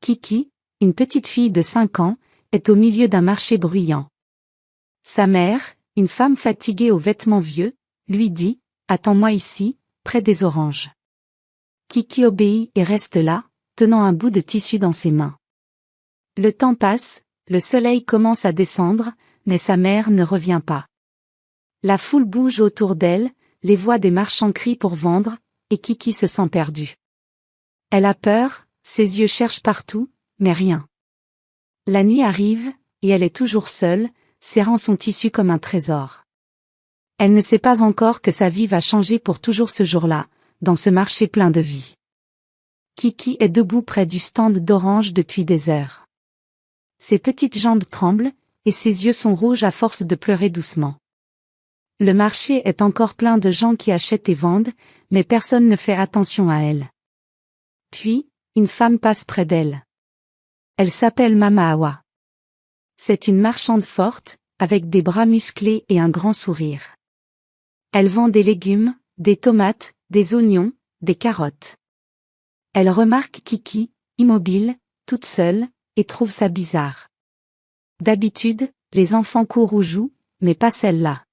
Kiki, une petite fille de 5 ans, est au milieu d'un marché bruyant. Sa mère, une femme fatiguée aux vêtements vieux, lui dit « Attends-moi ici, près des oranges ». Kiki obéit et reste là, tenant un bout de tissu dans ses mains. Le temps passe, le soleil commence à descendre, mais sa mère ne revient pas. La foule bouge autour d'elle, les voix des marchands crient pour vendre, et Kiki se sent perdue. Elle a peur, ses yeux cherchent partout, mais rien. La nuit arrive, et elle est toujours seule, serrant son tissu comme un trésor. Elle ne sait pas encore que sa vie va changer pour toujours ce jour-là, dans ce marché plein de vie. Kiki est debout près du stand d'oranges depuis des heures. Ses petites jambes tremblent, et ses yeux sont rouges à force de pleurer doucement. Le marché est encore plein de gens qui achètent et vendent, mais personne ne fait attention à elle. Puis, une femme passe près d'elle. Elle s'appelle Mama Awa. C'est une marchande forte, avec des bras musclés et un grand sourire. Elle vend des légumes, des tomates, des oignons, des carottes. Elle remarque Kiki, immobile, toute seule, et trouve ça bizarre. D'habitude, les enfants courent ou jouent, mais pas celle-là.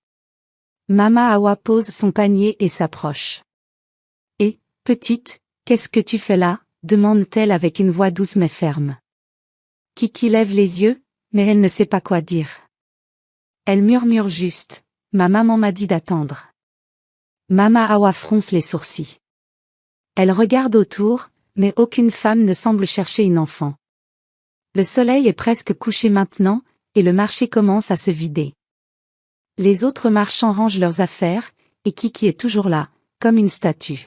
Mama Awa pose son panier et s'approche. « Et, petite, qu'est-ce que tu fais là ?» demande-t-elle avec une voix douce mais ferme. Kiki lève les yeux, mais elle ne sait pas quoi dire. Elle murmure juste « Ma maman m'a dit d'attendre ». Mama Awa fronce les sourcils. Elle regarde autour, mais aucune femme ne semble chercher une enfant. Le soleil est presque couché maintenant, et le marché commence à se vider. Les autres marchands rangent leurs affaires, et Kiki est toujours là, comme une statue.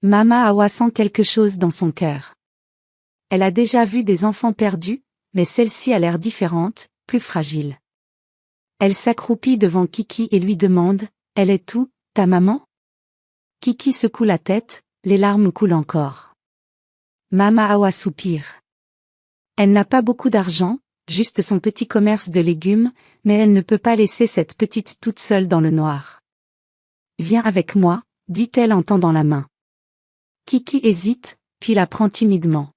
Mama Awa sent quelque chose dans son cœur. Elle a déjà vu des enfants perdus, mais celle-ci a l'air différente, plus fragile. Elle s'accroupit devant Kiki et lui demande « Elle est où, ta maman ?» Kiki secoue la tête, les larmes coulent encore. Mama Awa soupire. Elle n'a pas beaucoup d'argent, juste son petit commerce de légumes, mais elle ne peut pas laisser cette petite toute seule dans le noir. « Viens avec moi, » dit-elle en tendant la main. Kiki hésite, puis la prend timidement.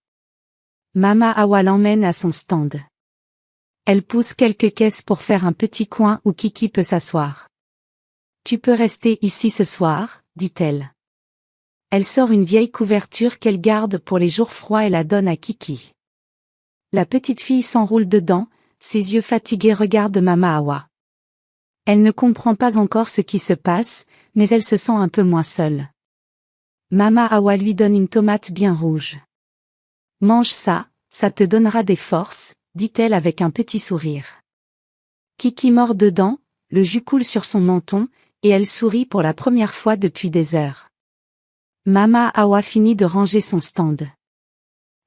Mama Awa l'emmène à son stand. Elle pousse quelques caisses pour faire un petit coin où Kiki peut s'asseoir. « Tu peux rester ici ce soir, » dit-elle. Elle sort une vieille couverture qu'elle garde pour les jours froids et la donne à Kiki. La petite fille s'enroule dedans, ses yeux fatigués regardent Mama Awa. Elle ne comprend pas encore ce qui se passe, mais elle se sent un peu moins seule. Mama Awa lui donne une tomate bien rouge. « Mange ça, ça te donnera des forces, » dit-elle avec un petit sourire. Kiki mord dedans, le jus coule sur son menton, et elle sourit pour la première fois depuis des heures. Mama Awa finit de ranger son stand.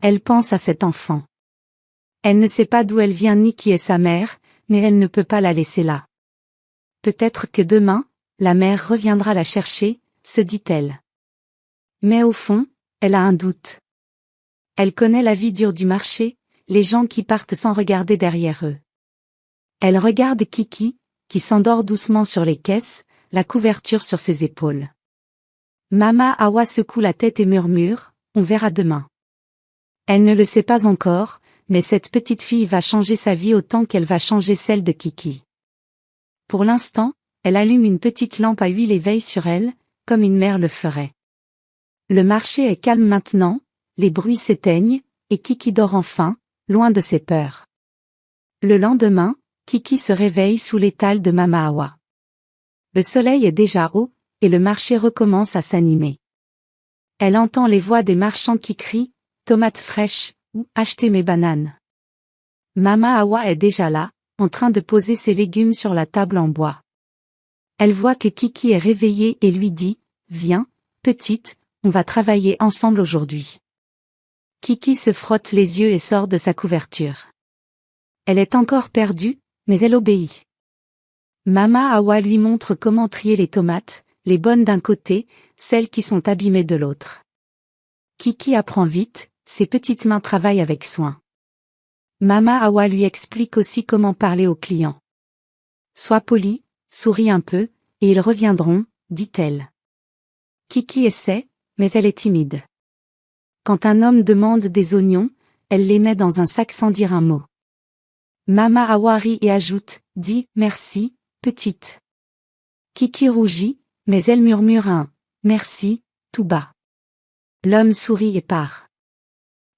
Elle pense à cet enfant. Elle ne sait pas d'où elle vient ni qui est sa mère, mais elle ne peut pas la laisser là. Peut-être que demain, la mère reviendra la chercher, se dit-elle. Mais au fond, elle a un doute. Elle connaît la vie dure du marché, les gens qui partent sans regarder derrière eux. Elle regarde Kiki, qui s'endort doucement sur les caisses, la couverture sur ses épaules. Mama Awa secoue la tête et murmure, « On verra demain ». Elle ne le sait pas encore, mais cette petite fille va changer sa vie autant qu'elle va changer celle de Kiki. Pour l'instant, elle allume une petite lampe à huile et veille sur elle, comme une mère le ferait. Le marché est calme maintenant, les bruits s'éteignent, et Kiki dort enfin, loin de ses peurs. Le lendemain, Kiki se réveille sous l'étal de Mama Awa. Le soleil est déjà haut, et le marché recommence à s'animer. Elle entend les voix des marchands qui crient « Tomates fraîches » ou « Achetez mes bananes ». Mama Awa est déjà là, en train de poser ses légumes sur la table en bois. Elle voit que Kiki est réveillée et lui dit « Viens, petite, on va travailler ensemble aujourd'hui ». Kiki se frotte les yeux et sort de sa couverture. Elle est encore perdue, mais elle obéit. Mama Awa lui montre comment trier les tomates, les bonnes d'un côté, celles qui sont abîmées de l'autre. Kiki apprend vite, ses petites mains travaillent avec soin. Mama Awa lui explique aussi comment parler aux clients. Sois poli, souris un peu, et ils reviendront, dit-elle. Kiki essaie, mais elle est timide. Quand un homme demande des oignons, elle les met dans un sac sans dire un mot. Mama Hawa rit et ajoute, dis, merci, petite. Kiki rougit, mais elle murmure un, merci, tout bas. L'homme sourit et part.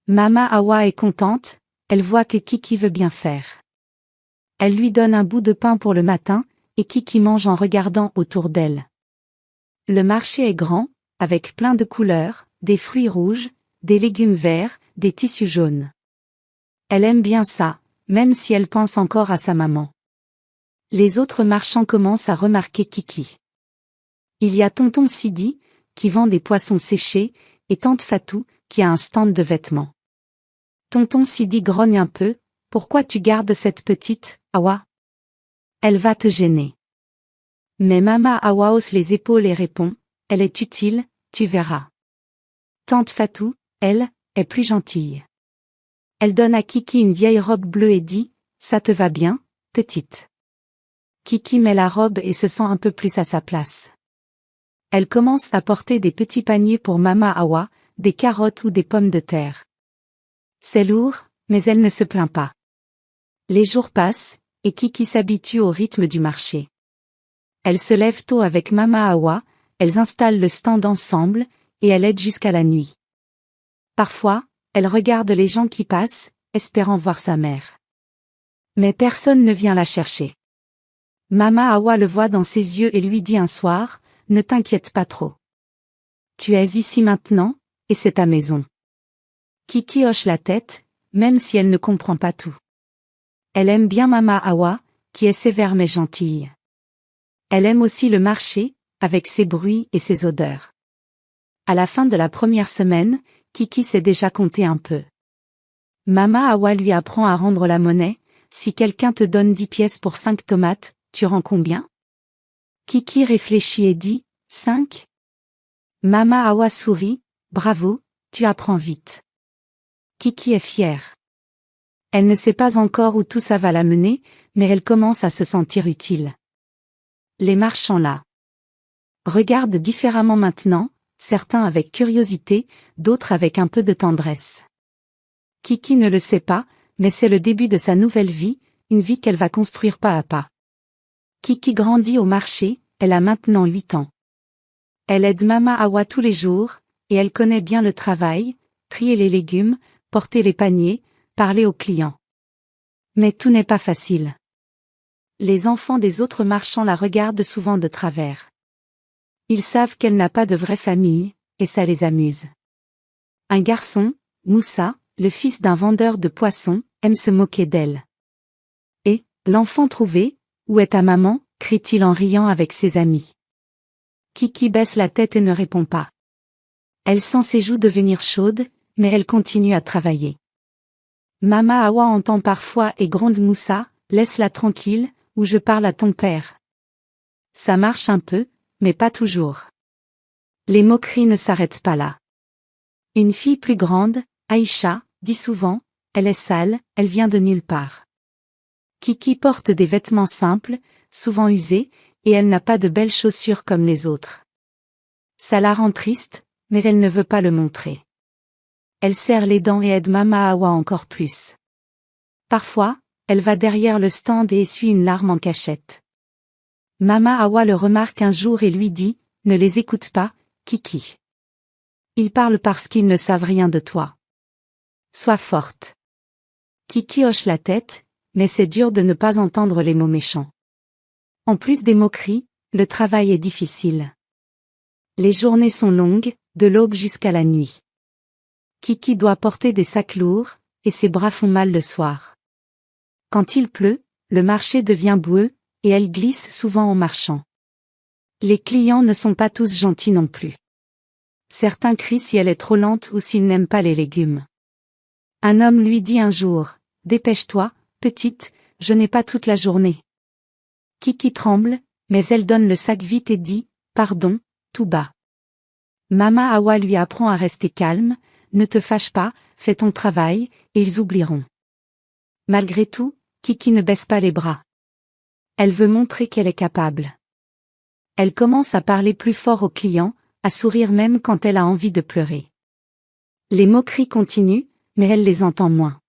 Mama Hawa est contente, elle voit que Kiki veut bien faire. Elle lui donne un bout de pain pour le matin, et Kiki mange en regardant autour d'elle. Le marché est grand, avec plein de couleurs, des fruits rouges, des légumes verts, des tissus jaunes. Elle aime bien ça, même si elle pense encore à sa maman. Les autres marchands commencent à remarquer Kiki. Il y a tonton Sidi, qui vend des poissons séchés, et tante Fatou, qui a un stand de vêtements. Tonton Sidi grogne un peu, pourquoi tu gardes cette petite, Hawa? Elle va te gêner. Mais Mama Hawa hausse les épaules et répond, elle est utile, tu verras. Tante Fatou, elle, est plus gentille. Elle donne à Kiki une vieille robe bleue et dit, ça te va bien, petite. Kiki met la robe et se sent un peu plus à sa place. Elle commence à porter des petits paniers pour Mama Hawa, des carottes ou des pommes de terre. C'est lourd, mais elle ne se plaint pas. Les jours passent, et Kiki s'habitue au rythme du marché. Elle se lève tôt avec Mama Hawa, elles installent le stand ensemble, et elle aide jusqu'à la nuit. Parfois, elle regarde les gens qui passent, espérant voir sa mère. Mais personne ne vient la chercher. Mama Hawa le voit dans ses yeux et lui dit un soir, ne t'inquiète pas trop. Tu es ici maintenant, et c'est ta maison. Kiki hoche la tête, même si elle ne comprend pas tout. Elle aime bien Mama Hawa, qui est sévère mais gentille. Elle aime aussi le marché, avec ses bruits et ses odeurs. À la fin de la première semaine, Kiki sait déjà compter un peu. Mama Hawa lui apprend à rendre la monnaie, si quelqu'un te donne 10 pièces pour 5 tomates, tu rends combien? Kiki réfléchit et dit, 5. Mama Hawa sourit, bravo, tu apprends vite. Kiki est fière. Elle ne sait pas encore où tout ça va la mener, mais elle commence à se sentir utile. Les marchands là regardent différemment maintenant, certains avec curiosité, d'autres avec un peu de tendresse. Kiki ne le sait pas, mais c'est le début de sa nouvelle vie, une vie qu'elle va construire pas à pas. Kiki grandit au marché, elle a maintenant 8 ans. Elle aide Mama Hawa tous les jours, et elle connaît bien le travail, trier les légumes, porter les paniers, parler aux clients. Mais tout n'est pas facile. Les enfants des autres marchands la regardent souvent de travers. Ils savent qu'elle n'a pas de vraie famille, et ça les amuse. Un garçon, Moussa, le fils d'un vendeur de poissons, aime se moquer d'elle. Et, l'enfant trouvé, où est ta maman, crie-t-il en riant avec ses amis. Kiki baisse la tête et ne répond pas. Elle sent ses joues devenir chaudes, mais elle continue à travailler. Mama Hawa entend parfois et gronde Moussa, laisse-la tranquille, ou je parle à ton père. Ça marche un peu, mais pas toujours. Les moqueries ne s'arrêtent pas là. Une fille plus grande, Aïcha, dit souvent, elle est sale, elle vient de nulle part. Kiki porte des vêtements simples, souvent usés, et elle n'a pas de belles chaussures comme les autres. Ça la rend triste, mais elle ne veut pas le montrer. Elle serre les dents et aide Mama Hawa encore plus. Parfois, elle va derrière le stand et essuie une larme en cachette. Mama Hawa le remarque un jour et lui dit, ne les écoute pas, Kiki. Ils parlent parce qu'ils ne savent rien de toi. Sois forte. Kiki hoche la tête, mais c'est dur de ne pas entendre les mots méchants. En plus des moqueries, le travail est difficile. Les journées sont longues, de l'aube jusqu'à la nuit. Kiki doit porter des sacs lourds, et ses bras font mal le soir. Quand il pleut, le marché devient boueux, et elle glisse souvent en marchant. Les clients ne sont pas tous gentils non plus. Certains crient si elle est trop lente ou s'ils n'aiment pas les légumes. Un homme lui dit un jour, « Dépêche-toi, petite, je n'ai pas toute la journée. » Kiki tremble, mais elle donne le sac vite et dit, « Pardon », tout bas. Mama Hawa lui apprend à rester calme, ne te fâche pas, fais ton travail, et ils oublieront. Malgré tout, Kiki ne baisse pas les bras. Elle veut montrer qu'elle est capable. Elle commence à parler plus fort aux clients, à sourire même quand elle a envie de pleurer. Les moqueries continuent, mais elle les entend moins.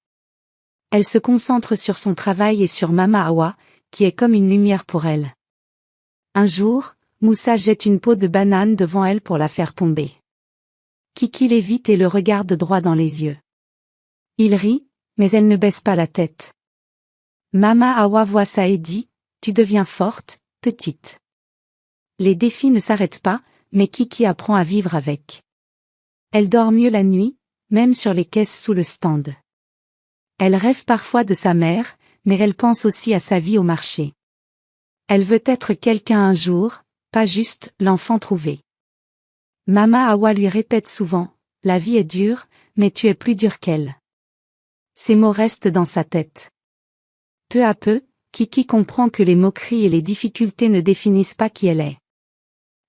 Elle se concentre sur son travail et sur Mama Hawa, qui est comme une lumière pour elle. Un jour, Moussa jette une peau de banane devant elle pour la faire tomber. Kiki l'évite et le regarde droit dans les yeux. Il rit, mais elle ne baisse pas la tête. Mama Hawa voit ça et dit, « Tu deviens forte, petite. » Les défis ne s'arrêtent pas, mais Kiki apprend à vivre avec. Elle dort mieux la nuit, même sur les caisses sous le stand. Elle rêve parfois de sa mère, mais elle pense aussi à sa vie au marché. Elle veut être quelqu'un un jour, pas juste l'enfant trouvé. Mama Hawa lui répète souvent, « La vie est dure, mais tu es plus dur qu'elle. » Ces mots restent dans sa tête. Peu à peu, Kiki comprend que les moqueries et les difficultés ne définissent pas qui elle est.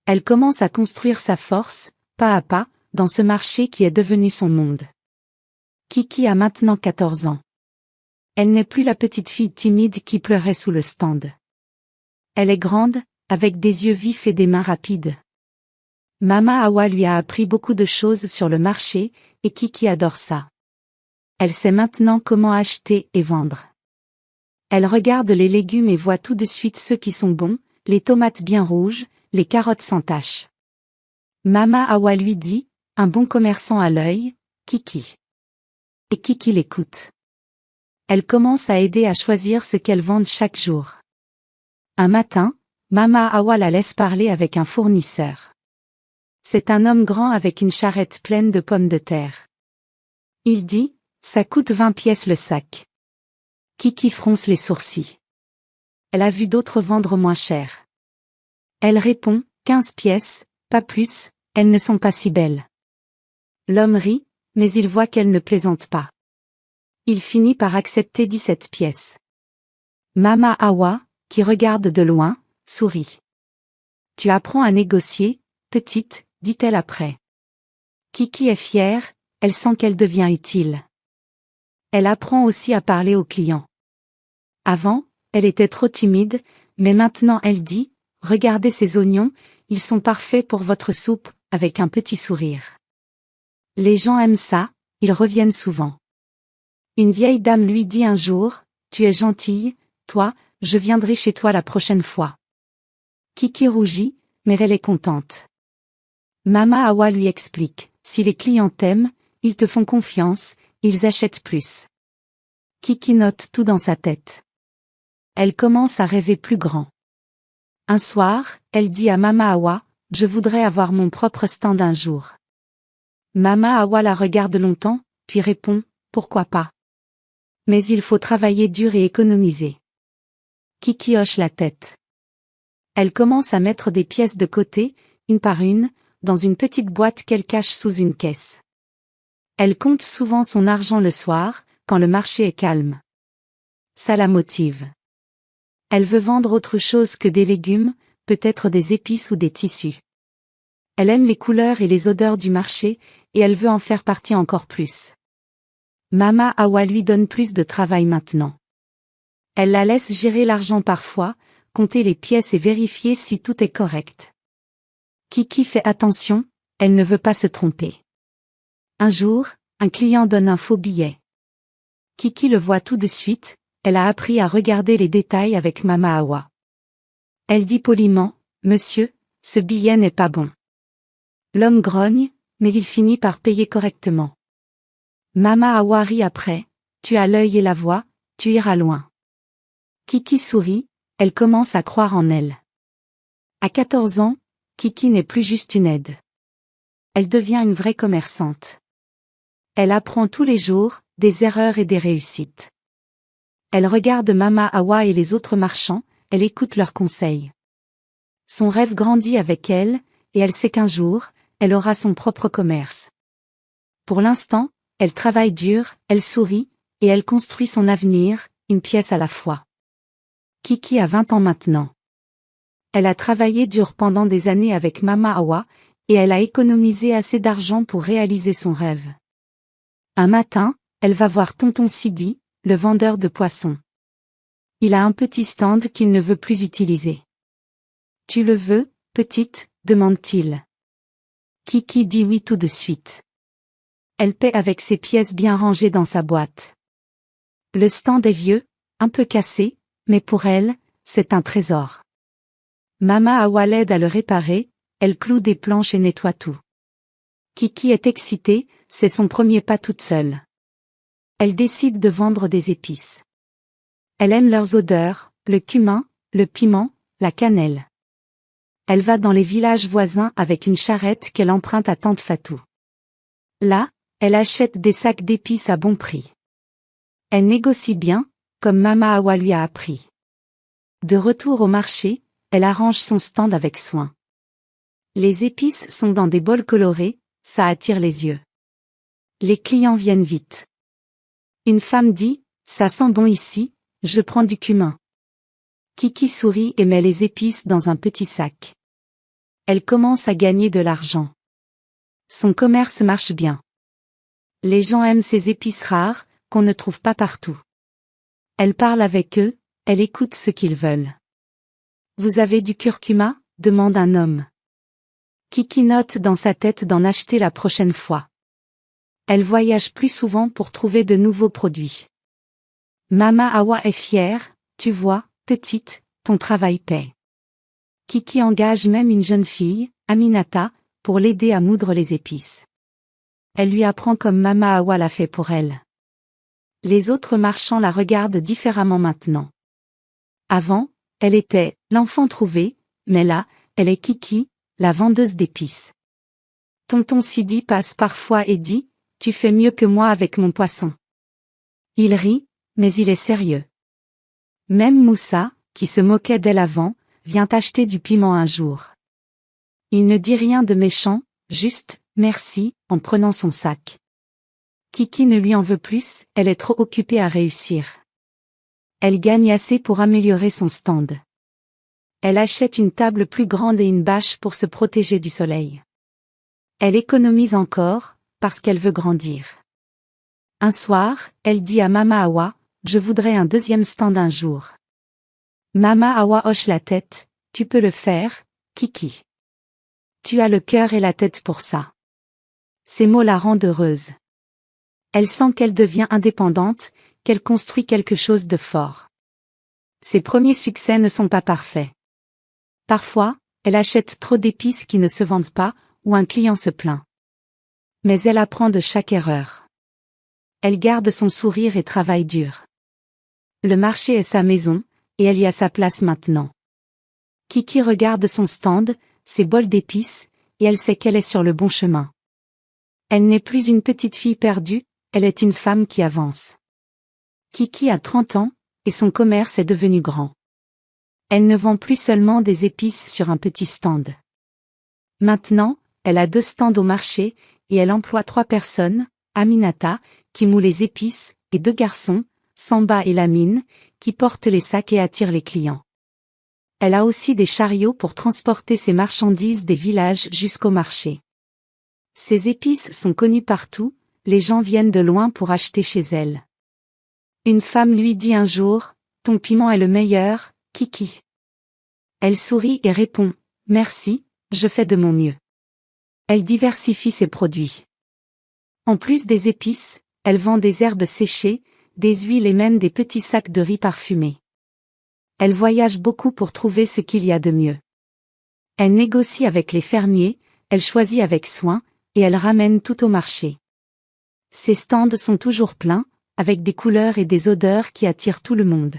Elle commence à construire sa force, pas à pas, dans ce marché qui est devenu son monde. Kiki a maintenant 14 ans. Elle n'est plus la petite fille timide qui pleurait sous le stand. Elle est grande, avec des yeux vifs et des mains rapides. Mama Hawa lui a appris beaucoup de choses sur le marché, et Kiki adore ça. Elle sait maintenant comment acheter et vendre. Elle regarde les légumes et voit tout de suite ceux qui sont bons, les tomates bien rouges, les carottes sans taches. Mama Hawa lui dit, un bon commerçant à l'œil, Kiki. Et Kiki l'écoute. Elle commence à aider à choisir ce qu'elle vend chaque jour. Un matin, Mama Hawa la laisse parler avec un fournisseur. C'est un homme grand avec une charrette pleine de pommes de terre. Il dit, ça coûte 20 pièces le sac. Kiki fronce les sourcils. Elle a vu d'autres vendre moins cher. Elle répond, 15 pièces, pas plus, elles ne sont pas si belles. L'homme rit, mais il voit qu'elle ne plaisante pas. Il finit par accepter 17 pièces. Mama Hawa, qui regarde de loin, sourit. Tu apprends à négocier, petite, dit-elle après. Kiki est fière, elle sent qu'elle devient utile. Elle apprend aussi à parler aux clients. Avant, elle était trop timide, mais maintenant elle dit, regardez ces oignons, ils sont parfaits pour votre soupe, avec un petit sourire. Les gens aiment ça, ils reviennent souvent. Une vieille dame lui dit un jour, tu es gentille, toi, je viendrai chez toi la prochaine fois. Kiki rougit, mais elle est contente. Mama Hawa lui explique, si les clients t'aiment, ils te font confiance, ils achètent plus. Kiki note tout dans sa tête. Elle commence à rêver plus grand. Un soir, elle dit à Mama Hawa, je voudrais avoir mon propre stand un jour. Mama Hawa la regarde longtemps, puis répond, pourquoi pas. Mais il faut travailler dur et économiser. Kiki hoche la tête. Elle commence à mettre des pièces de côté, une par une, dans une petite boîte qu'elle cache sous une caisse. Elle compte souvent son argent le soir, quand le marché est calme. Ça la motive. Elle veut vendre autre chose que des légumes, peut-être des épices ou des tissus. Elle aime les couleurs et les odeurs du marché, et elle veut en faire partie encore plus. Mama Hawa lui donne plus de travail maintenant. Elle la laisse gérer l'argent parfois, compter les pièces et vérifier si tout est correct. Kiki fait attention, elle ne veut pas se tromper. Un jour, un client donne un faux billet. Kiki le voit tout de suite, elle a appris à regarder les détails avec Mama Hawa. Elle dit poliment, « Monsieur, ce billet n'est pas bon. » L'homme grogne, mais il finit par payer correctement. Mama Hawa rit après, « Tu as l'œil et la voix, tu iras loin. » Kiki sourit, elle commence à croire en elle. À 14 ans, Kiki n'est plus juste une aide. Elle devient une vraie commerçante. Elle apprend tous les jours, des erreurs et des réussites. Elle regarde Mama Hawa et les autres marchands, elle écoute leurs conseils. Son rêve grandit avec elle, et elle sait qu'un jour, elle aura son propre commerce. Pour l'instant, elle travaille dur, elle sourit, et elle construit son avenir, une pièce à la fois. Kiki a 20 ans maintenant. Elle a travaillé dur pendant des années avec Mama Hawa, et elle a économisé assez d'argent pour réaliser son rêve. Un matin, elle va voir tonton Sidi, le vendeur de poissons. Il a un petit stand qu'il ne veut plus utiliser. « Tu le veux, petite ?» demande-t-il. Kiki dit oui tout de suite. Elle paie avec ses pièces bien rangées dans sa boîte. Le stand est vieux, un peu cassé, mais pour elle, c'est un trésor. Mama Awa l'aide à le réparer, elle cloue des planches et nettoie tout. Kiki est excitée, c'est son premier pas toute seule. Elle décide de vendre des épices. Elle aime leurs odeurs, le cumin, le piment, la cannelle. Elle va dans les villages voisins avec une charrette qu'elle emprunte à tante Fatou. Là, elle achète des sacs d'épices à bon prix. Elle négocie bien, comme Mama Awa lui a appris. De retour au marché, elle arrange son stand avec soin. Les épices sont dans des bols colorés, ça attire les yeux. Les clients viennent vite. Une femme dit, ça sent bon ici, je prends du cumin. Kiki sourit et met les épices dans un petit sac. Elle commence à gagner de l'argent. Son commerce marche bien. Les gens aiment ces épices rares, qu'on ne trouve pas partout. Elle parle avec eux, elle écoute ce qu'ils veulent. Vous avez du curcuma? Demande un homme. Kiki note dans sa tête d'en acheter la prochaine fois. Elle voyage plus souvent pour trouver de nouveaux produits. Mama Awa est fière, tu vois, petite, ton travail paie. Kiki engage même une jeune fille, Aminata, pour l'aider à moudre les épices. Elle lui apprend comme Mama Awa l'a fait pour elle. Les autres marchands la regardent différemment maintenant. Avant, elle était l'enfant trouvé, mais là, elle est Kiki, la vendeuse d'épices. Tonton Sidi passe parfois et dit, tu fais mieux que moi avec mon poisson. Il rit, mais il est sérieux. Même Moussa, qui se moquait d'elle avant, vient acheter du piment un jour. Il ne dit rien de méchant, juste, merci, en prenant son sac. Kiki ne lui en veut plus, elle est trop occupée à réussir. Elle gagne assez pour améliorer son stand. Elle achète une table plus grande et une bâche pour se protéger du soleil. Elle économise encore, parce qu'elle veut grandir. Un soir, elle dit à Mama Awa, je voudrais un deuxième stand un jour. Mama Awa hoche la tête, tu peux le faire, Kiki. Tu as le cœur et la tête pour ça. Ces mots la rendent heureuse. Elle sent qu'elle devient indépendante, qu'elle construit quelque chose de fort. Ses premiers succès ne sont pas parfaits. Parfois, elle achète trop d'épices qui ne se vendent pas, ou un client se plaint. Mais elle apprend de chaque erreur. Elle garde son sourire et travaille dur. Le marché est sa maison, et elle y a sa place maintenant. Kiki regarde son stand, ses bols d'épices, et elle sait qu'elle est sur le bon chemin. Elle n'est plus une petite fille perdue, elle est une femme qui avance. Kiki a 30 ans, et son commerce est devenu grand. Elle ne vend plus seulement des épices sur un petit stand. Maintenant, elle a 2 stands au marché, et elle emploie 3 personnes, Aminata, qui moud les épices, et 2 garçons, Samba et Lamine, qui portent les sacs et attirent les clients. Elle a aussi des chariots pour transporter ses marchandises des villages jusqu'au marché. Ses épices sont connues partout, les gens viennent de loin pour acheter chez elle. Une femme lui dit un jour, ton piment est le meilleur, Kiki. Elle sourit et répond, merci, je fais de mon mieux. Elle diversifie ses produits. En plus des épices, elle vend des herbes séchées, des huiles et même des petits sacs de riz parfumés. Elle voyage beaucoup pour trouver ce qu'il y a de mieux. Elle négocie avec les fermiers, elle choisit avec soin, et elle ramène tout au marché. Ses stands sont toujours pleins, avec des couleurs et des odeurs qui attirent tout le monde.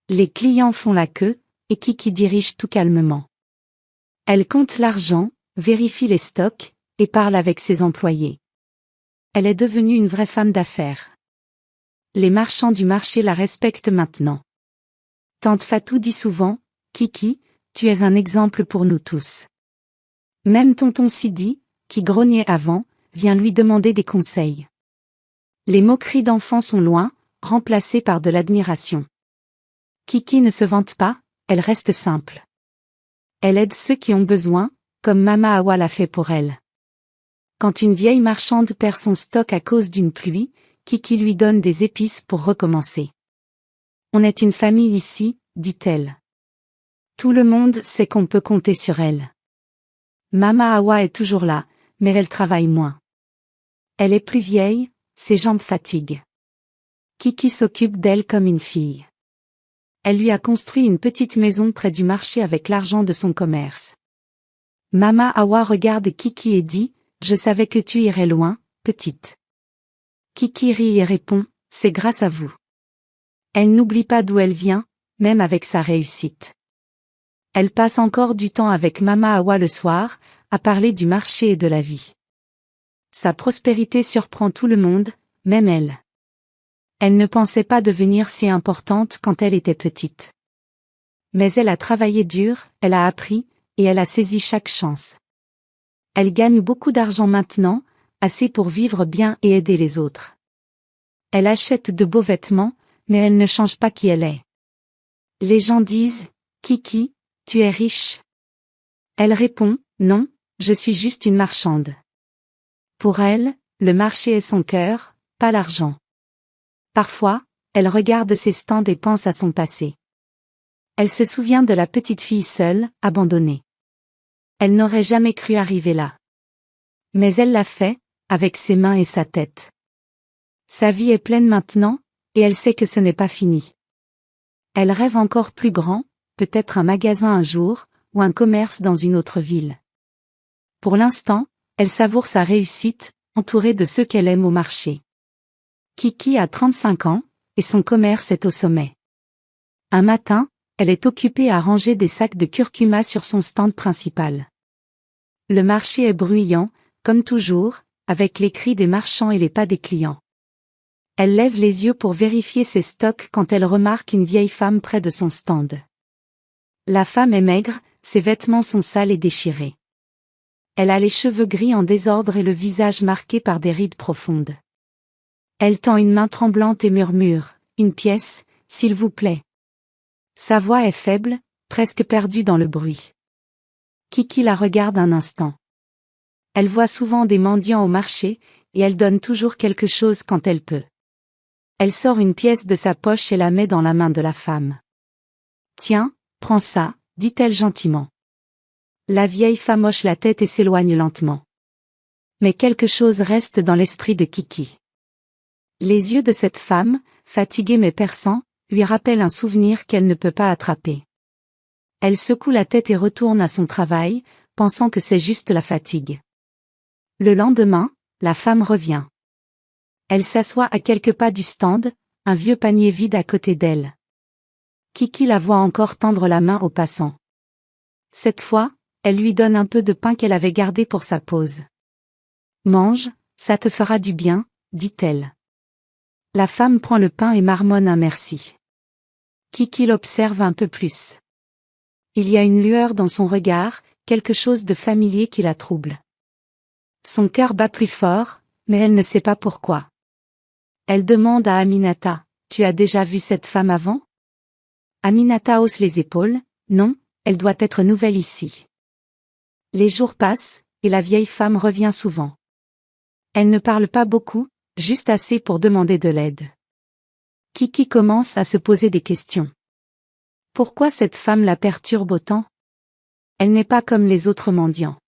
Les clients font la queue, et Kiki dirige tout calmement. Elle compte l'argent, vérifie les stocks, et parle avec ses employés. Elle est devenue une vraie femme d'affaires. Les marchands du marché la respectent maintenant. Tante Fatou dit souvent, Kiki, tu es un exemple pour nous tous. Même tonton Sidi, qui grognait avant, vient lui demander des conseils. Les moqueries d'enfants sont loin, remplacées par de l'admiration. Kiki ne se vante pas, elle reste simple. Elle aide ceux qui ont besoin, comme Mama Awa l'a fait pour elle. Quand une vieille marchande perd son stock à cause d'une pluie, Kiki lui donne des épices pour recommencer. On est une famille ici, dit-elle. Tout le monde sait qu'on peut compter sur elle. Mama Awa est toujours là, mais elle travaille moins. Elle est plus vieille, ses jambes fatiguent. Kiki s'occupe d'elle comme une fille. Elle lui a construit une petite maison près du marché avec l'argent de son commerce. Mama Hawa regarde Kiki et dit, « Je savais que tu irais loin, petite. » Kiki rit et répond, « C'est grâce à vous. » Elle n'oublie pas d'où elle vient, même avec sa réussite. Elle passe encore du temps avec Mama Hawa le soir, à parler du marché et de la vie. Sa prospérité surprend tout le monde, même elle. Elle ne pensait pas devenir si importante quand elle était petite. Mais elle a travaillé dur, elle a appris, et elle a saisi chaque chance. Elle gagne beaucoup d'argent maintenant, assez pour vivre bien et aider les autres. Elle achète de beaux vêtements, mais elle ne change pas qui elle est. Les gens disent, « Kiki, tu es riche ?» Elle répond, « Non, je suis juste une marchande. » Pour elle, le marché est son cœur, pas l'argent. Parfois, elle regarde ses stands et pense à son passé. Elle se souvient de la petite fille seule, abandonnée. Elle n'aurait jamais cru arriver là. Mais elle l'a fait, avec ses mains et sa tête. Sa vie est pleine maintenant, et elle sait que ce n'est pas fini. Elle rêve encore plus grand, peut-être un magasin un jour, ou un commerce dans une autre ville. Pour l'instant, elle savoure sa réussite, entourée de ceux qu'elle aime au marché. Kiki a 35 ans, et son commerce est au sommet. Un matin, elle est occupée à ranger des sacs de curcuma sur son stand principal. Le marché est bruyant, comme toujours, avec les cris des marchands et les pas des clients. Elle lève les yeux pour vérifier ses stocks quand elle remarque une vieille femme près de son stand. La femme est maigre, ses vêtements sont sales et déchirés. Elle a les cheveux gris en désordre et le visage marqué par des rides profondes. Elle tend une main tremblante et murmure, « Une pièce, s'il vous plaît. » Sa voix est faible, presque perdue dans le bruit. Kiki la regarde un instant. Elle voit souvent des mendiants au marché, et elle donne toujours quelque chose quand elle peut. Elle sort une pièce de sa poche et la met dans la main de la femme. « Tiens, prends ça, » dit-elle gentiment. La vieille femme hoche la tête et s'éloigne lentement. Mais quelque chose reste dans l'esprit de Kiki. Les yeux de cette femme, fatigués mais perçants, lui rappellent un souvenir qu'elle ne peut pas attraper. Elle secoue la tête et retourne à son travail, pensant que c'est juste la fatigue. Le lendemain, la femme revient. Elle s'assoit à quelques pas du stand, un vieux panier vide à côté d'elle. Kiki la voit encore tendre la main aux passants. Cette fois, elle lui donne un peu de pain qu'elle avait gardé pour sa pause. « Mange, ça te fera du bien, » dit-elle. La femme prend le pain et marmonne un merci. Kiki l'observe un peu plus. Il y a une lueur dans son regard, quelque chose de familier qui la trouble. Son cœur bat plus fort, mais elle ne sait pas pourquoi. Elle demande à Aminata, « Tu as déjà vu cette femme avant ?» Aminata hausse les épaules, « Non, elle doit être nouvelle ici. » Les jours passent, et la vieille femme revient souvent. Elle ne parle pas beaucoup, juste assez pour demander de l'aide. Kiki commence à se poser des questions. Pourquoi cette femme la perturbe autant? Elle n'est pas comme les autres mendiants.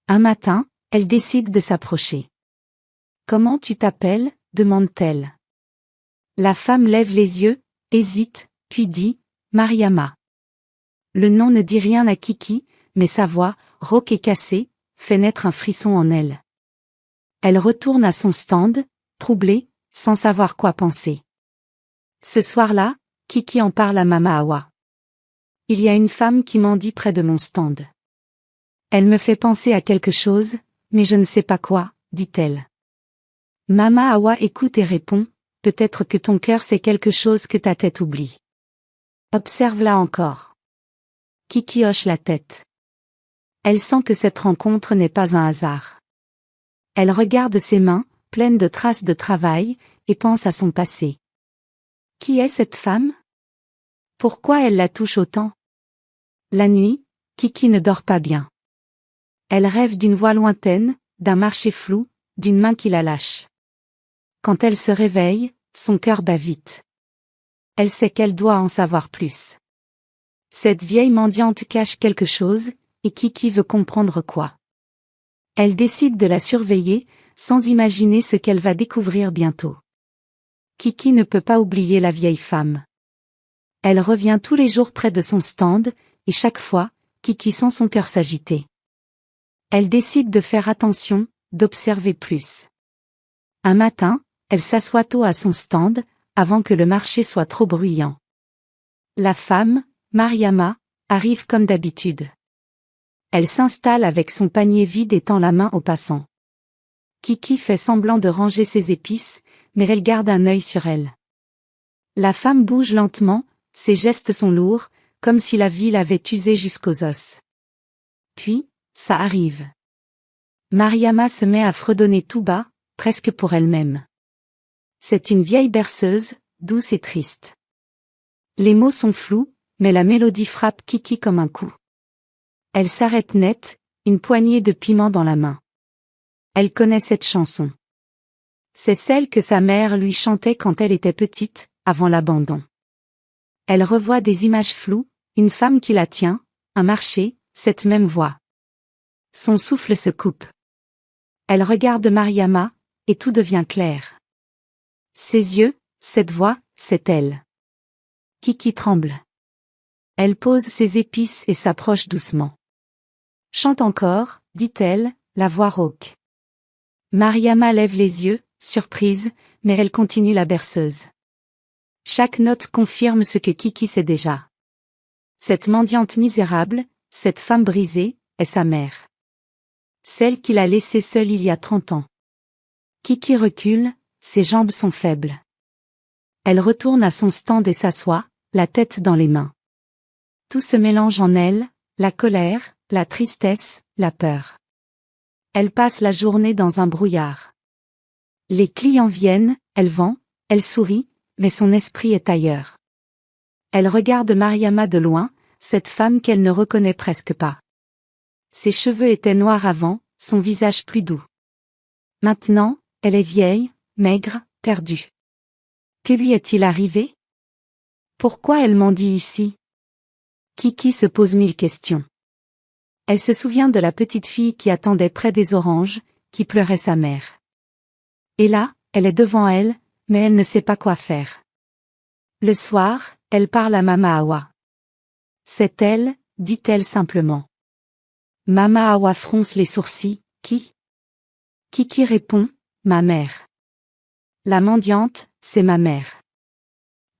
Un matin, elle décide de s'approcher. « Comment tu t'appelles ?» demande-t-elle. La femme lève les yeux, hésite, puis dit « Mariama ». Le nom ne dit rien à Kiki, mais sa voix, rauque et cassée, fait naître un frisson en elle. Elle retourne à son stand, troublée, sans savoir quoi penser. Ce soir-là, Kiki en parle à Mama Hawa. « Il y a une femme qui mendie près de mon stand. Elle me fait penser à quelque chose, mais je ne sais pas quoi, » dit-elle. Mama Hawa écoute et répond, « Peut-être que ton cœur sait quelque chose que ta tête oublie. Observe-la encore. » Kiki hoche la tête. Elle sent que cette rencontre n'est pas un hasard. Elle regarde ses mains, pleines de traces de travail, et pense à son passé. Qui est cette femme? Pourquoi elle la touche autant? La nuit, Kiki ne dort pas bien. Elle rêve d'une voix lointaine, d'un marché flou, d'une main qui la lâche. Quand elle se réveille, son cœur bat vite. Elle sait qu'elle doit en savoir plus. Cette vieille mendiante cache quelque chose, et Kiki veut comprendre quoi. Elle décide de la surveiller, sans imaginer ce qu'elle va découvrir bientôt. Kiki ne peut pas oublier la vieille femme. Elle revient tous les jours près de son stand, et chaque fois, Kiki sent son cœur s'agiter. Elle décide de faire attention, d'observer plus. Un matin, elle s'assoit tôt à son stand, avant que le marché soit trop bruyant. La femme, Mariama, arrive comme d'habitude. Elle s'installe avec son panier vide et tend la main aux passants. Kiki fait semblant de ranger ses épices, mais elle garde un œil sur elle. La femme bouge lentement, ses gestes sont lourds, comme si la vie l'avait usée jusqu'aux os. Puis, ça arrive. Mariama se met à fredonner tout bas, presque pour elle-même. C'est une vieille berceuse, douce et triste. Les mots sont flous, mais la mélodie frappe Kiki comme un coup. Elle s'arrête net, une poignée de piment dans la main. Elle connaît cette chanson. C'est celle que sa mère lui chantait quand elle était petite, avant l'abandon. Elle revoit des images floues, une femme qui la tient, un marché, cette même voix. Son souffle se coupe. Elle regarde Mariama, et tout devient clair. Ses yeux, cette voix, c'est elle. Kiki tremble. Elle pose ses épices et s'approche doucement. Chante encore, dit-elle, la voix rauque. Mariama lève les yeux, surprise, mais elle continue la berceuse. Chaque note confirme ce que Kiki sait déjà. Cette mendiante misérable, cette femme brisée, est sa mère. Celle qui l'a laissée seule il y a 30 ans. Kiki recule, ses jambes sont faibles. Elle retourne à son stand et s'assoit, la tête dans les mains. Tout se mélange en elle, la colère, la tristesse, la peur. Elle passe la journée dans un brouillard. Les clients viennent, elle vend, elle sourit, mais son esprit est ailleurs. Elle regarde Mariama de loin, cette femme qu'elle ne reconnaît presque pas. Ses cheveux étaient noirs avant, son visage plus doux. Maintenant, elle est vieille, maigre, perdue. Que lui est-il arrivé? Pourquoi elle mendie ici? Kiki se pose 1000 questions. Elle se souvient de la petite fille qui attendait près des oranges, qui pleurait sa mère. Et là, elle est devant elle, mais elle ne sait pas quoi faire. Le soir, elle parle à Mama Awa. C'est elle, dit-elle simplement. Mama Awa fronce les sourcils, qui? Kiki répond, ma mère. La mendiante, c'est ma mère.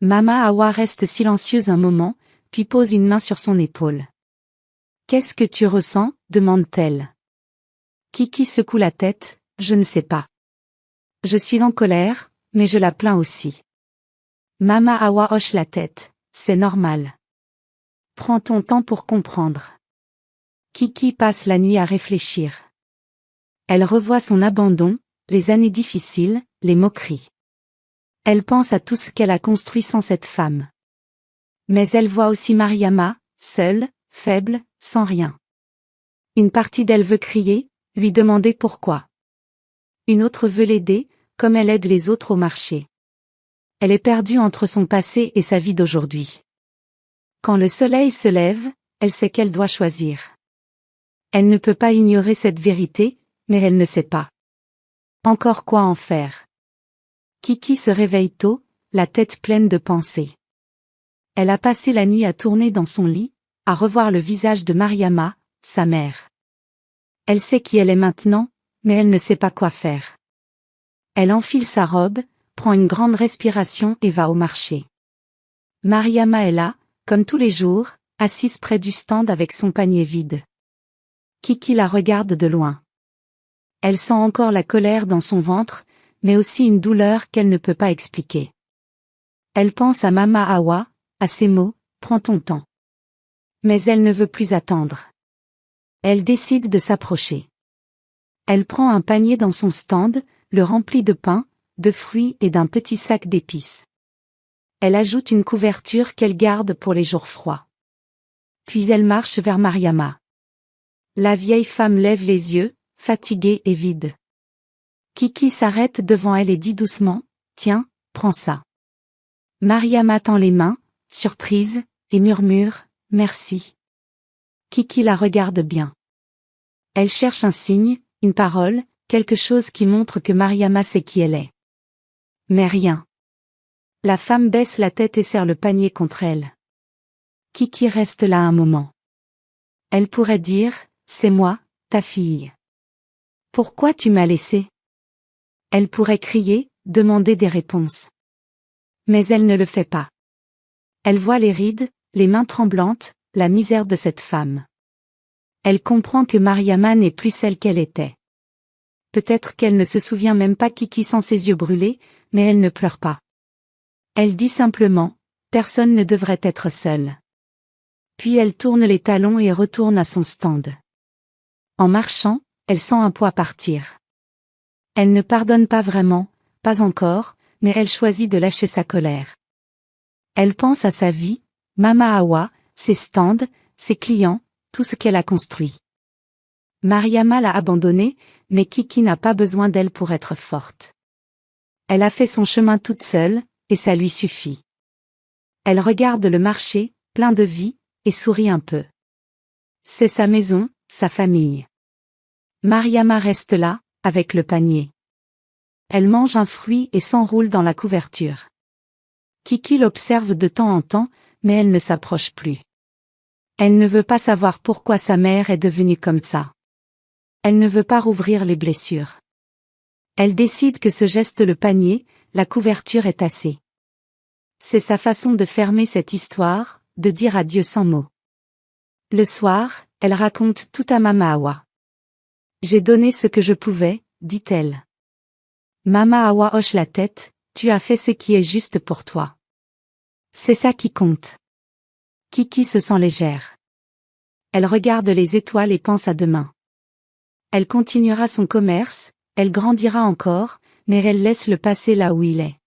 Mama Awa reste silencieuse un moment, puis pose une main sur son épaule. Qu'est-ce que tu ressens? Demande-t-elle. Kiki secoue la tête, je ne sais pas. Je suis en colère, mais je la plains aussi. Mama Awa hoche la tête, c'est normal. Prends ton temps pour comprendre. Kiki passe la nuit à réfléchir. Elle revoit son abandon, les années difficiles, les moqueries. Elle pense à tout ce qu'elle a construit sans cette femme. Mais elle voit aussi Mariama, seule, faible, sans rien. Une partie d'elle veut crier, lui demander pourquoi. Une autre veut l'aider, comme elle aide les autres au marché. Elle est perdue entre son passé et sa vie d'aujourd'hui. Quand le soleil se lève, elle sait qu'elle doit choisir. Elle ne peut pas ignorer cette vérité, mais elle ne sait pas encore quoi en faire. Kiki se réveille tôt, la tête pleine de pensées. Elle a passé la nuit à tourner dans son lit, à revoir le visage de Mariama, sa mère. Elle sait qui elle est maintenant, mais elle ne sait pas quoi faire. Elle enfile sa robe, prend une grande respiration et va au marché. Mariama est là, comme tous les jours, assise près du stand avec son panier vide. Kiki la regarde de loin. Elle sent encore la colère dans son ventre, mais aussi une douleur qu'elle ne peut pas expliquer. Elle pense à Mama Awa, à ses mots, prends ton temps. Mais elle ne veut plus attendre. Elle décide de s'approcher. Elle prend un panier dans son stand, le remplit de pain, de fruits et d'un petit sac d'épices. Elle ajoute une couverture qu'elle garde pour les jours froids. Puis elle marche vers Mariama. La vieille femme lève les yeux, fatiguée et vide. Kiki s'arrête devant elle et dit doucement, « Tiens, prends ça. » Mariama tend les mains, surprise, et murmure, « Merci. » Kiki la regarde bien. Elle cherche un signe, une parole, quelque chose qui montre que Mariama sait qui elle est. Mais rien. La femme baisse la tête et serre le panier contre elle. Kiki reste là un moment. Elle pourrait dire, c'est moi, ta fille. Pourquoi tu m'as laissé? Elle pourrait crier, demander des réponses. Mais elle ne le fait pas. Elle voit les rides, les mains tremblantes, la misère de cette femme. Elle comprend que Mariama n'est plus celle qu'elle était. Peut-être qu'elle ne se souvient même pas Kiki sans ses yeux brûlés, mais elle ne pleure pas. Elle dit simplement, personne ne devrait être seul. Puis elle tourne les talons et retourne à son stand. En marchant, elle sent un poids partir. Elle ne pardonne pas vraiment, pas encore, mais elle choisit de lâcher sa colère. Elle pense à sa vie, Mama Awa, ses stands, ses clients, tout ce qu'elle a construit. Mariama l'a abandonnée, mais Kiki n'a pas besoin d'elle pour être forte. Elle a fait son chemin toute seule, et ça lui suffit. Elle regarde le marché, plein de vie, et sourit un peu. C'est sa maison, sa famille. Mariama reste là, avec le panier. Elle mange un fruit et s'enroule dans la couverture. Kiki l'observe de temps en temps, mais elle ne s'approche plus. Elle ne veut pas savoir pourquoi sa mère est devenue comme ça. Elle ne veut pas rouvrir les blessures. Elle décide que ce geste le panier, la couverture est assez. C'est sa façon de fermer cette histoire, de dire adieu sans mots. Le soir, elle raconte tout à Mama Awa. J'ai donné ce que je pouvais, dit-elle. Mama Awa hoche la tête, tu as fait ce qui est juste pour toi. C'est ça qui compte. Kiki se sent légère. Elle regarde les étoiles et pense à demain. Elle continuera son commerce, elle grandira encore, mais elle laisse le passé là où il est.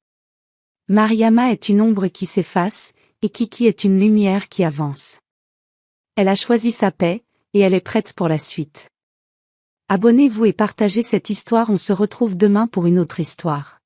Mariama est une ombre qui s'efface, et Kiki est une lumière qui avance. Elle a choisi sa paix, et elle est prête pour la suite. Abonnez-vous et partagez cette histoire, on se retrouve demain pour une autre histoire.